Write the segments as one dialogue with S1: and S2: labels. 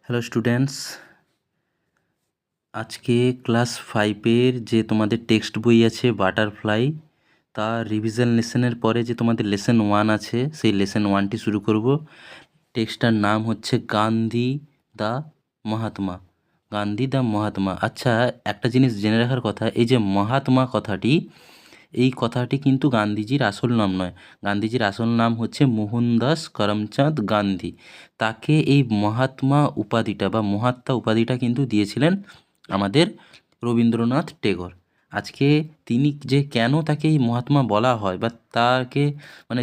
S1: Hello students, আজকে class 5-এর যে তোমাদের টেক্সট বই আছে বাটারফ্লাই, তার রিভিশন লেসনের পরে যে তোমাদের লেসন 1 আছে সেই লেসন 1টি শুরু করব। টেক্সটটার নাম হচ্ছে গান্ধী দ্য মহাত্মা। গান্ধী দ্য মহাত্মা। আচ্ছা, একটা জিনিস জেনে রাখার কথা, এই যে মহাত্মা কথাটি, এই কথাটি কিন্তু গান্ধীজির আসল নাম নয়। গান্ধীজির আসল নাম হচ্ছে মোহনদাস করমচাঁদ গান্ধী। তাকে এই মহাত্মা উপাধিটা বা মহাত্মা উপাধিটা কিন্তু দিয়েছিলেন আমাদের রবীন্দ্রনাথ টেগোর। আজকে তিনি যে কেন তাকে এই মহাত্মা বলা হয় বা তাকে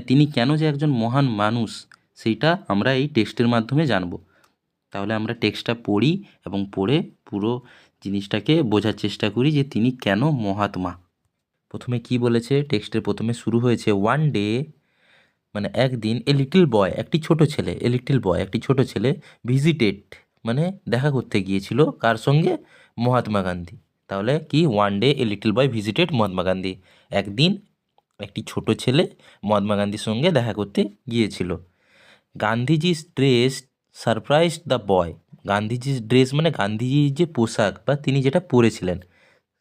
S1: তিনি কেন যে একজন মহান মানুষ, সেইটা আমরা এই টেক্সটের মাধ্যমে জানব। তাহলে আমরা টেক্সটটা পড়ি এবং পড়ে পুরো জিনিসটাকে বোঝার চেষ্টা করি যে তিনি কেন মহাত্মা। প্রথমে কি বলেছে, টেক্সটের প্রথমে শুরু হয়েছে ওয়ান ডে, একদিন এ লিটল বয়, একটি ছোট ছেলে, এ লিটল বয় একটি ছোট ছেলে, ভিজিটেড দেখা করতে গিয়েছিল কার সঙ্গে? মহাত্মা গান্ধী। তাহলে কি, one day a little boy visited Mahatma Gandhi, একদিন একটি ছোট ছেলে মহাত্মা গান্ধীর সঙ্গে দেখা করতে গিয়েছিল। Gandhiji dress surprised the boy. গান্ধীজির ড্রেস গান্ধীজির যে পোশাক বা তিনি যেটা পরেছিলেন,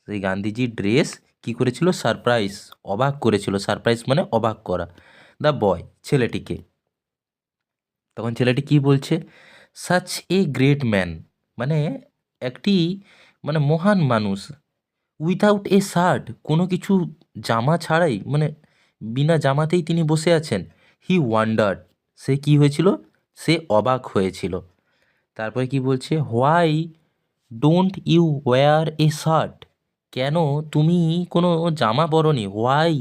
S1: সেই গান্ধীজির ড্রেস কি করেছিল? সারপ্রাইজ, অবাক করেছিল। সারপ্রাইজ অবাক করা। দ্য বয়, ছেলেটিকে। তখন ছেলেটি কি বলছে? সাচ এ গ্রেট ম্যান, মানে একটি মহান মানুষ, উইথাউট এ শার্ট, কোনো কিছু জামা ছাড়াই, বিনা জামাতেই তিনি বসে আছেন। হি ওয়ান্ডার্ড, সে কি হয়েছিল? সে অবাক হয়েছিল। তারপরে কি বলছে? Why don't you wear a shirt, কেন তুমি কোনো জামা পরনি? হোয়াই,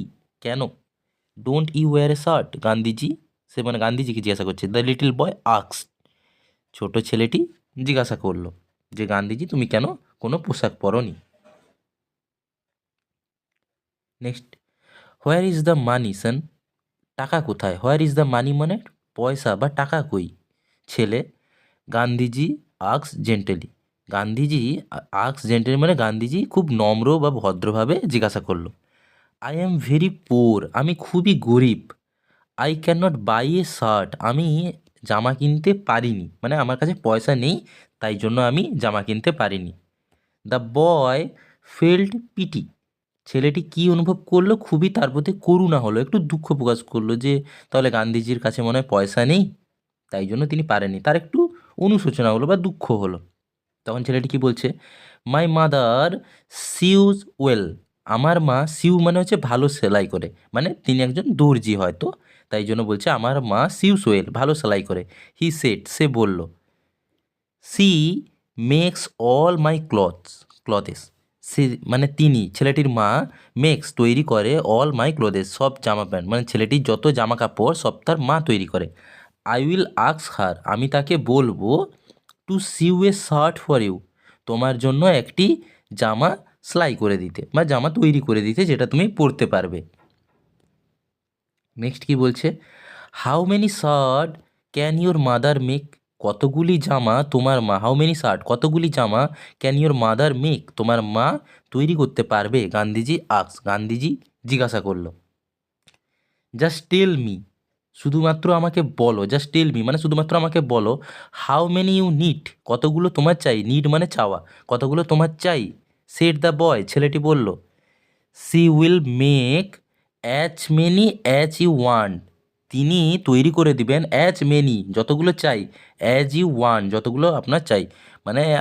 S1: কেন? Don't you wear a shirt, Gandhiji, সে গান্ধীজিকে জিজ্ঞাসা করছে। দ্য লিটল বয় আক্স, ছোট ছেলেটি জিজ্ঞাসা করলো যে গান্ধীজি, তুমি কেন কোনো পোশাক পরনি? Next, where is the money son, টাকা কোথায়? হোয়ার ইজ দ্য মানি পয়সা বা টাকা কই? ছেলে, গান্ধীজি আক্স জেন্টেলি, গান্ধীজি আক্স জেন্টেলি গান্ধীজি খুব নম্র বা ভদ্রভাবে জিজ্ঞাসা করলো। আই অ্যাম ভেরি পোর, আমি খুবই গরিব। I can not buy a shirt, আমি জামা কিনতে পারিনি, আমার কাছে পয়সা নেই, তাই জন্য আমি জামা কিনতে পারিনি। দ্য বয় ফেল্ট পিটি, ছেলেটি কি অনুভব করলো? খুবই তার প্রতি করুণা হলো, একটু দুঃখ প্রকাশ করলো যে তাহলে গান্ধীজির কাছে মনে হয় পয়সা নেই, তাই জন্য তিনি পারেননি। তার একটু অনুশোচনা হলো বা দুঃখ হলো। তখন ছেলেটি কি বলছে? মাই মাদার সিউজ ওয়েল, আমার মা, সিউ হচ্ছে ভালো সেলাই করে, তিনি একজন দর্জি হয়তো, তাই জন্য বলছে আমার মা সিউজ ওয়েল, ভালো সেলাই করে। হি সেড, সে বলল। সি মেক্স অল মাই ক্লথেস, সে তিনি, ছেলেটির মা, মেক্স তৈরি করে, অল মাই ক্লোথেস, সব জামা প্যান্ট, ছেলেটির যত জামা কাপড় সব তার মা তৈরি করে। আই উইল আস্ক হার, আমি তাকে বলবো, to sew a shirt for you, তোমার জন্য একটি জামা সেলাই করে দিতে বা জামা তৈরি করে দিতে, যেটা তুমি পরতে পারবে। নেক্সট কি বলছে? How many shirt can your mother make, কতগুলি জামা তোমার মা, হাউ মেনি শার্ট, কতগুলি জামা, ক্যান ইউর মাদার মেক, তোমার মা তৈরি করতে পারবে? গান্ধীজি আক্স, গান্ধীজি জিজ্ঞাসা করলো। জাস্ট টেল মি, শুধুমাত্র আমাকে বলো, জাস্ট টেল মি শুধুমাত্র আমাকে বলো, হাউ মেনি ইউ নিড, কতগুলো তোমার চাই, নিড চাওয়া, কতগুলো তোমার চাই। সেড দ্য বয়, ছেলেটি বলল। She will make as many as you want, তিনি তৈরি করে দিবেন অ্যাজ মেনি, যতগুলো চাই, অ্যাজ ইউ ওয়ান্ট, যতগুলো আপনার চাই,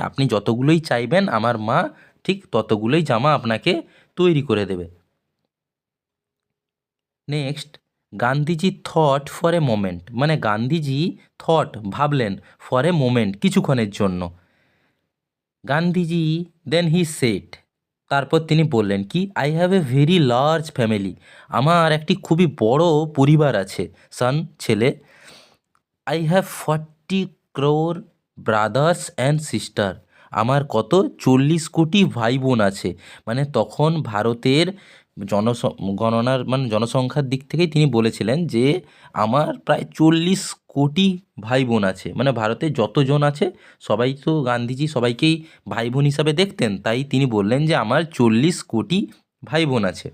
S1: আপনি যতগুলোই চাইবেন আমার মা ঠিক ততগুলোই জামা আপনাকে তৈরি করে দেবে। Next, Gandhiji thought for a moment, Gandhiji thought, ভাবলেন, ফর এ মোমেন্ট, কিছুক্ষণের জন্য। গান্ধীজি দেন হি সেড, তারপর তিনি বললেন কি? I have a very large family, আমার একটি খুবই বড় পরিবার আছে। সন, ছেলে। I have 40 crore brothers and sister, আমার কত? 40 কোটি ভাই বোন আছে। তখন ভারতের গণনার জনসংখ্যার দিক থেকেই তিনি বলেছিলেন যে আমার প্রায় 40 কোটি ভাই বোন আছে, ভারতে যতজন আছে সবাই তো গান্ধীজি সবাইকেই ভাই বোন হিসাবে দেখতেন, তাই তিনি বললেন যে আমার 40 কোটি ভাই বোন আছে।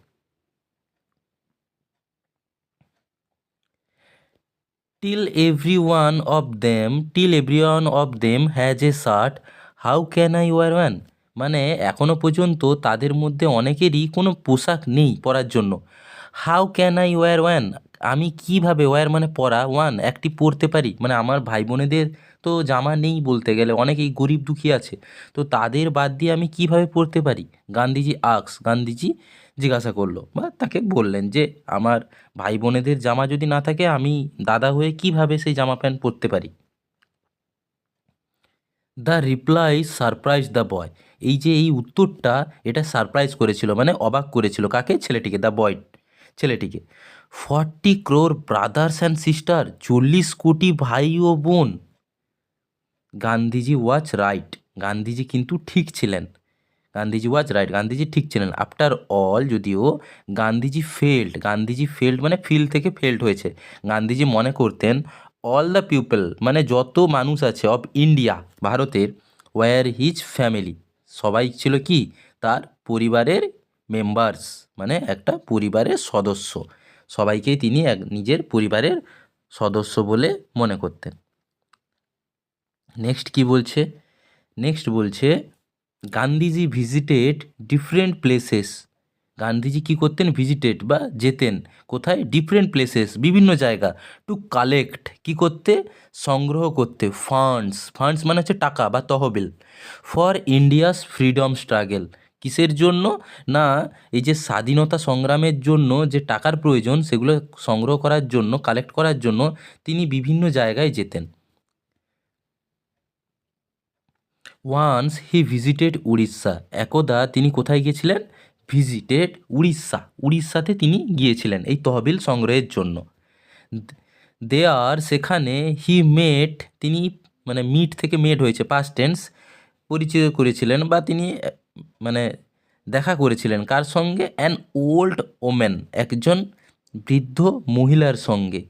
S1: till every one of them has a shirt, how can I wear one? মানে এখনো পর্যন্ত তাদের মধ্যে অনেকেরই কোনো পোশাক নেই পরার জন্য। How can I wear one, আমি কিভাবে ওয়্যার মানে পরা, ওয়ান একটি পরতে পারি, মানে আমার ভাই বোনেদের তো জামা নেই বলতে গেলে, অনেকেই গরিব দুঃখী আছে, তো তাদের বাদ দিয়ে আমি কিভাবে পরতে পারি। গান্ধীজি জিজ্ঞাসা করলো বা তাকে বললেন যে আমার ভাই বোনেদের জামা যদি না থাকে আমি দাদা হয়ে কিভাবে সেই জামা প্যান্ট পরতে পারি। The reply surprise the boy, এই যে এই উত্তরটা এটা সারপ্রাইজ করেছিল, মানে অবাক করেছিল কাকে, ছেলেটিকে, দ্য বয় ছেলেটিকে। 40 crore ব্রাদার্স অ্যান্ড সিস্টার, 40 কোটি ভাই ও বোন। গান্ধীজি ওয়াজ রাইট, গান্ধীজি কিন্তু ঠিক ছিলেন। গান্ধীজি ঠিক ছিলেন। আফটার অল, যদিও গান্ধীজি ফেল্ড মানে ফিল থেকে ফেল্ড হয়েছে। গান্ধীজি মনে করতেন অল দ্য পিপল মানে যত মানুষ আছে অফ ইন্ডিয়া ভারতের, ওয়ার হিজ ফ্যামিলি, সবাই ছিল কি তার পরিবারের মেম্বার্স, মানে একটা পরিবারের সদস্য, সবাইকেই তিনি নিজের পরিবারের সদস্য বলে মনে করতেন। নেক্সট বলছে Gandhiji visited different places. Gandhiji কী করতেন, ভিজিটেড বা যেতেন কোথায়, ডিফারেন্ট প্লেসেস বিভিন্ন জায়গা, টু কালেক্ট কী করতে, সংগ্রহ করতে, ফান্ডস মানে হচ্ছে টাকা বা তহবিল, ফর ইন্ডিয়াস ফ্রিডম স্ট্রাগল, কিসের জন্য না, এই যে স্বাধীনতা সংগ্রামের জন্য যে টাকার প্রয়োজন সেগুলো সংগ্রহ করার জন্য, কালেক্ট করার জন্য তিনি বিভিন্ন জায়গায় যেতেন। ওয়ান্স হি ভিজিটেড উড়িষ্যা, একদা তিনি কোথায় গিয়েছিলেন, ভিজিটেড উড়িষ্যাতে তিনি গিয়েছিলেন এই তহবিল সংগ্রহের জন্য। দেয়ার সেখানে হি মেট, তিনি মানে মিট থেকে মেট হয়েছে পাস্ট টেন্স, পরিচয় করেছিলেন বা তিনি মানে দেখা করেছিলেন কার সঙ্গে, অ্যান ওল্ড ওমেন, একজন বৃদ্ধ মহিলার সঙ্গে।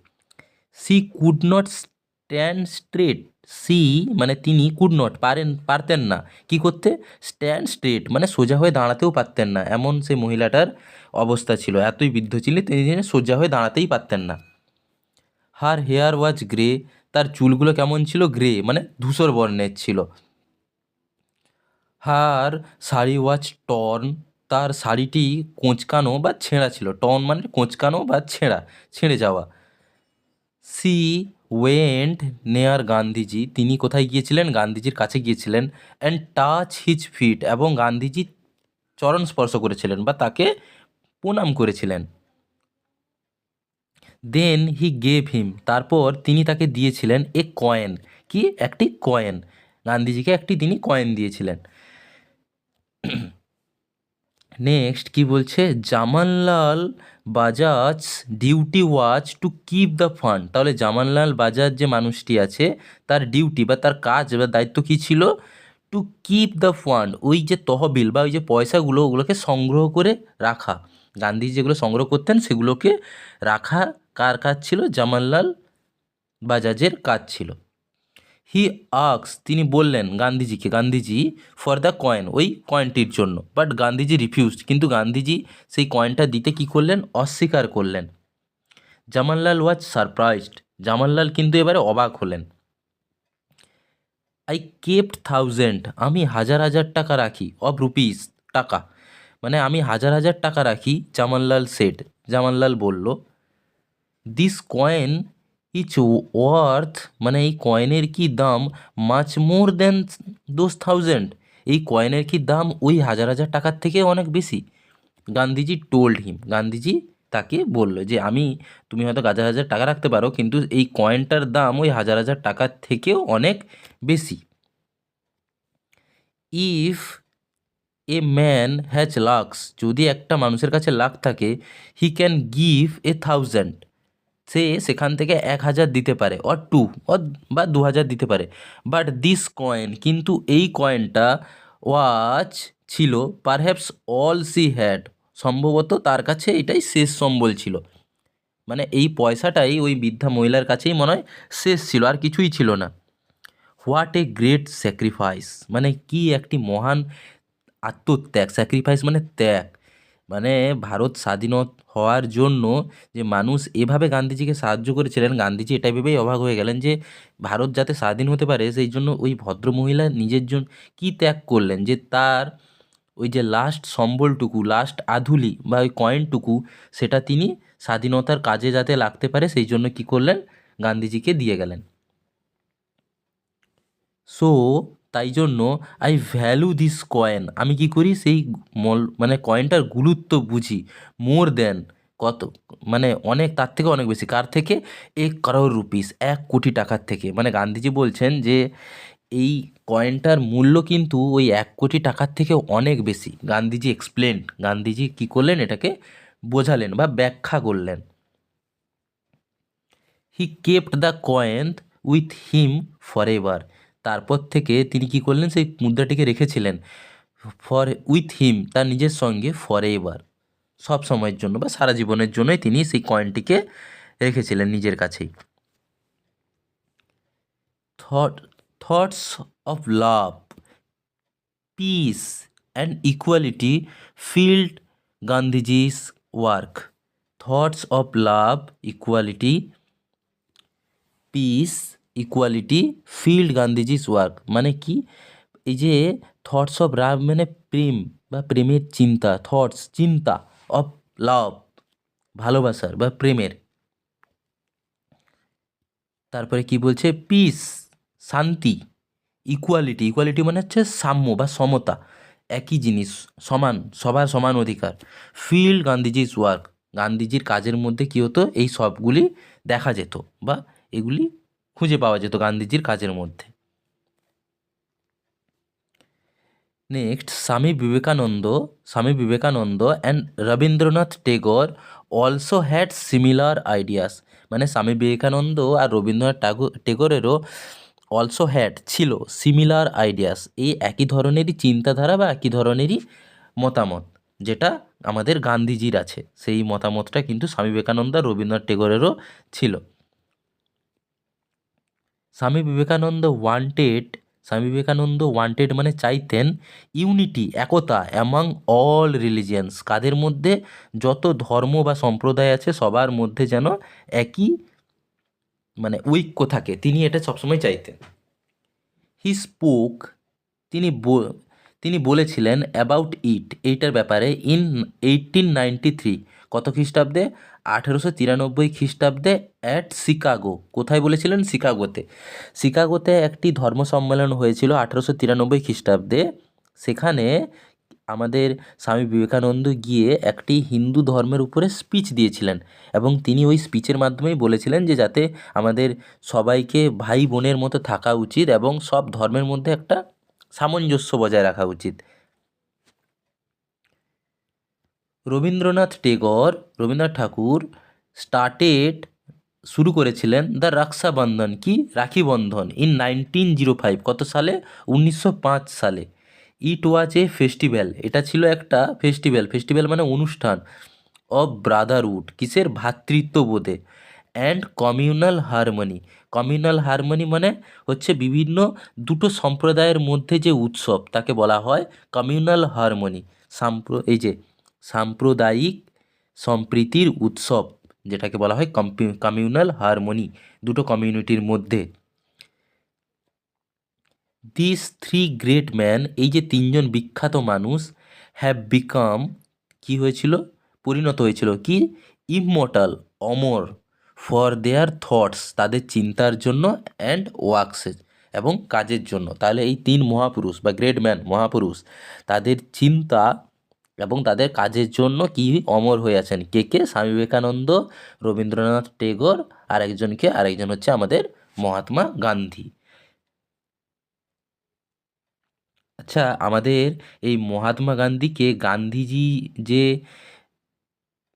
S1: She could not stand straight, she মানে তিনি, কুড নট পারতেন না কি করতে, স্ট্যান্ড স্ট্রেট মানে সোজা হয়ে দাঁড়াতেও পারতেন না, এমন সেই মহিলাটার অবস্থা ছিল, এতই বৃদ্ধ ছিলেন তিনি সোজা হয়ে দাঁড়াতেই পারতেন না। হার হেয়ার ওয়াজ গ্রে, তার চুলগুলো কেমন ছিল, গ্রে মানে ধূসর বর্ণের ছিল। হার শাড়ি ওয়াজ টর্ন, তার শাড়িটি কোঁচকানো বা ছেঁড়া ছিল, টর্ন মানে কোঁচকানো বা ছেঁড়ে যাওয়া। সি ওয়েন্ট নেয়ার গান্ধীজি, তিনি কোথায় গিয়েছিলেন, গান্ধীজির কাছে গিয়েছিলেন, অ্যান্ড টাচ হিজ ফিট, এবং গান্ধীজি চরণ স্পর্শ করেছিলেন বা তাকে প্রণাম করেছিলেন। দেন হি গেভ হিম, তারপর তিনি তাকে দিয়েছিলেন এ কয়েন, কি একটি কয়েন, গান্ধীজিকে একটি তিনি কয়েন দিয়েছিলেন। নেক্সট কি বলছে, Jamnalal Bajaj duty was to keep the fund, তাহলে জামানলাল বাজাজ যে মানুষটি আছে তার ডিউটি বা তার কাজ বা দায়িত্ব কী ছিল, টু কিপ দ্য ফান্ড, ওই যে তহবিল বা ওই যে পয়সাগুলো ওগুলোকে সংগ্রহ করে রাখা, গান্ধীজি যেগুলো সংগ্রহ করতেন সেগুলোকে রাখা কার কাজ ছিল, জামানলাল বাজাজের কাজ ছিল। হি আক্স, তিনি বললেন গান্ধীজি ফর দ্য কয়েন, ওই কয়েনটির জন্য, বাট গান্ধীজি রিফিউজড, কিন্তু গান্ধীজি সেই কয়েনটা দিতে কী করলেন, অস্বীকার করলেন। জামানলাল ওয়াজ সারপ্রাইজড, জামানলাল কিন্তু এবারে অবাক হলেন। আই কেপ্ট থাউজেন্ড, আমি হাজার হাজার টাকা রাখি, অফ রুপিস টাকা, মানে আমি হাজার হাজার টাকা রাখি, জামানলাল বলল। দিস কয়েন ইজ ওয়ার্থ, মানে এই কয়েনের কি দাম, much more than those thousand, এই কয়েনের কি দাম ওই হাজার হাজার টাকার থেকে অনেক বেশি। গান্ধীজি টোল্ড হিম, গান্ধীজি তাকে বললো যে তুমি হয়তো হাজার হাজার টাকা রাখতে পারো কিন্তু এই কয়েনটার দাম ওই হাজার হাজার টাকার থেকেও অনেক বেশি। If a man has lakhs, যদি একটা মানুষের কাছে লাখ থাকে, he can give a thousand, সে সেখান থেকে 1000 দিতে পারে, অর টু অর বা 2000 দিতে পারে। বাট দিস কয়েন, কিন্তু এই কয়েনটা, ওয়াচ ছিল, পারহ্যাপস অল সি হ্যাড, সম্ভবত তার কাছে এটাই শেষ সম্বল ছিল, মানে এই পয়সাটাই ওই বৃদ্ধা মহিলার কাছেই মনে হয় শেষ ছিল, আর কিছুই ছিল না। হোয়াট এ গ্রেট স্যাক্রিফাইস, মানে কি একটি মহান আত্মত্যাগ, স্যাক্রিফাইস মানে ত্যাগ, মানে ভারত স্বাধীন হওয়ার জন্য যে মানুষ এভাবে গান্ধীজিকে সাহায্য করেছিলেন, গান্ধীজি এটা ভেবেই অবাক হয়ে গেলেন যে ভারত যাতে স্বাধীন হতে পারে সেই জন্য ওই ভদ্রমহিলা নিজের জন্য কী ত্যাগ করলেন, যে তার ওই যে লাস্ট সম্বলটুকু, লাস্ট আধুলি বা ওই কয়েনটুকু, সেটা তিনি স্বাধীনতার কাজে যাতে লাগতে পারে সেই জন্য কী করলেন, গান্ধীজিকে দিয়ে গেলেন। সো তাই জন্য আই ভ্যালু দিস কয়েন, আমি কি করি সেই মানে কয়েনটার গুরুত্ব বুঝি, মোর দেন, কত মানে অনেক, তার থেকে অনেক বেশি, কার থেকে, 1 করোড় রুপিস, 1 কোটি টাকার থেকে। মানে গান্ধীজি বলছেন যে এই কয়েনটার মূল্য কিন্তু ওই 1 কোটি টাকার থেকে অনেক বেশি। গান্ধীজি এক্সপ্লেন, গান্ধীজি কী করলেন, এটাকে বোঝালেন বা ব্যাখ্যা করলেন। হি kept the coin with him for ever, তারপর থেকে তিনি কি করলেন, সেই মুদ্রাটিকে রেখেছিলেন ফর উইথ হিম, তার নিজের সঙ্গে, ফর এভার, সব সময়ের জন্য বা সারা জীবনের জন্যই তিনি সেই কয়েনটিকে রেখেছিলেন নিজের কাছেই। Thoughts of love, piece and equality field Gandhiji's work. Thoughts of love, equality, piece, equality field Gandhiji's work, মানে কি, এই যে থটস অফ লাভ মানে প্রেম বা প্রেমের চিন্তা, থটস চিন্তা, অফ লাভ ভালোবাসার বা প্রেমের, তারপরে কি বলছে, পিস শান্তি, ইকুয়ালিটি, ইকুয়ালিটি মানে হচ্ছে সাম্য বা সমতা, একই জিনিস, সমান, সবার সমান অধিকার। ফিল্ড গান্ধীজিস ওয়ার্ক, গান্ধীজির কাজের মধ্যে কী হতো, এই সবগুলি দেখা যেত বা এগুলি খুঁজে পাওয়া যেত গান্ধীজির কাজের মধ্যে। Next, Swami Vivekananda and Rabindranath Tagore also had similar ideas, মানে স্বামী বিবেকানন্দ আর রবীন্দ্রনাথ টেগোরেরও অলসো হ্যাড ছিল সিমিলার আইডিয়াস, এই একই ধরনেরই চিন্তাধারা বা একই ধরনেরই মতামত যেটা আমাদের গান্ধীজির আছে, সেই মতামতটা কিন্তু স্বামী বিবেকানন্দ আর রবীন্দ্রনাথ টেগোরেরও ছিল। স্বামী বিবেকানন্দ ওয়ান্টেড মানে চাইতেন, ইউনিটি, একতা, অ্যামাং অল রিলিজিয়ান্স, কাদের মধ্যে, যত ধর্ম বা সম্প্রদায় আছে সবার মধ্যে যেন একই মানে ঐক্য থাকে, তিনি এটা সবসময় চাইতেন। হি স্পোক, তিনি তিনি বলেছিলেন অ্যাবাউট এইটার ব্যাপারে ইন 1893, কত খ্রিস্টাব্দে, 1893 খ্রিস্টাব্দে, অ্যাট শিকাগো, কোথায় বলেছিলেন, শিকাগোতে একটি ধর্ম সম্মেলন হয়েছিল 1893 খ্রিস্টাব্দে, সেখানে আমাদের স্বামী বিবেকানন্দ গিয়ে একটি হিন্দু ধর্মের উপরে স্পিচ দিয়েছিলেন, এবং তিনি ওই স্পিচের মাধ্যমেই বলেছিলেন যে যাতে আমাদের সবাইকে ভাই বোনের মতো থাকা উচিত এবং সব ধর্মের মধ্যে একটা সামঞ্জস্য বজায় রাখা উচিত। রবীন্দ্রনাথ ঠাকুর শুরু করেছিলেন দ্য রক্ষাবন্ধন, কি, রাখি বন্ধন, ইন 1905, কত সালে, 1905 সালে। ইট ওয়াজ এ ফেস্টিভ্যাল, এটা ছিল একটা ফেস্টিভ্যাল মানে অনুষ্ঠান, অফ ব্রাদারহুড, কিসের, ভ্রাতৃত্ববোধে, অ্যান্ড কমিউনাল হারমোনি মানে হচ্ছে বিভিন্ন দুটো সম্প্রদায়ের মধ্যে যে উৎসব তাকে বলা হয় কমিউনাল হারমোনি, এই যে সাম্প্রদায়িক সম্প্রীতির উৎসব যেটাকে বলা হয় কমিউনাল হারমোনি, দুটো কমিউনিটির মধ্যে। দিস থ্রি গ্রেট ম্যান, এই যে তিনজন বিখ্যাত মানুষ, হ্যাভ বিকাম, কি হয়েছিল, পরিণত হয়েছিল, কি, immortal, Amar, for their thoughts, তাদের চিন্তার জন্য, অ্যান্ড ওয়ার্কসেস, এবং কাজের জন্য। তাহলে এই তিন মহাপুরুষ বা গ্রেট ম্যান, মহাপুরুষ, তাদের চিন্তা এবং তাদের কাজের জন্য কি অমর হয়ে আছেন, কে কে, স্বামী বিবেকানন্দ, রবীন্দ্রনাথ টেগোর, আরেকজন হচ্ছে আমাদের মহাত্মা গান্ধী। আচ্ছা, আমাদের এই মহাত্মা গান্ধীকে যে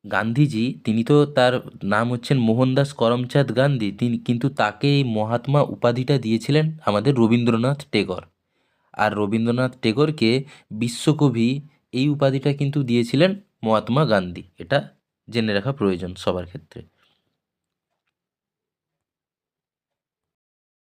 S1: গান্ধীজি, তিনি তো তার নাম হচ্ছেন মোহনদাস করমচাঁদ গান্ধী, তিনি কিন্তু তাকে এই মহাত্মা উপাধিটা দিয়েছিলেন আমাদের রবীন্দ্রনাথ টেগোর, আর রবীন্দ্রনাথ টেগোরকে বিশ্বকবি এই উপাধিটা কিন্তু দিয়েছিলেন মহাত্মা গান্ধী, এটা জেনে রাখা প্রয়োজন সবার ক্ষেত্রে।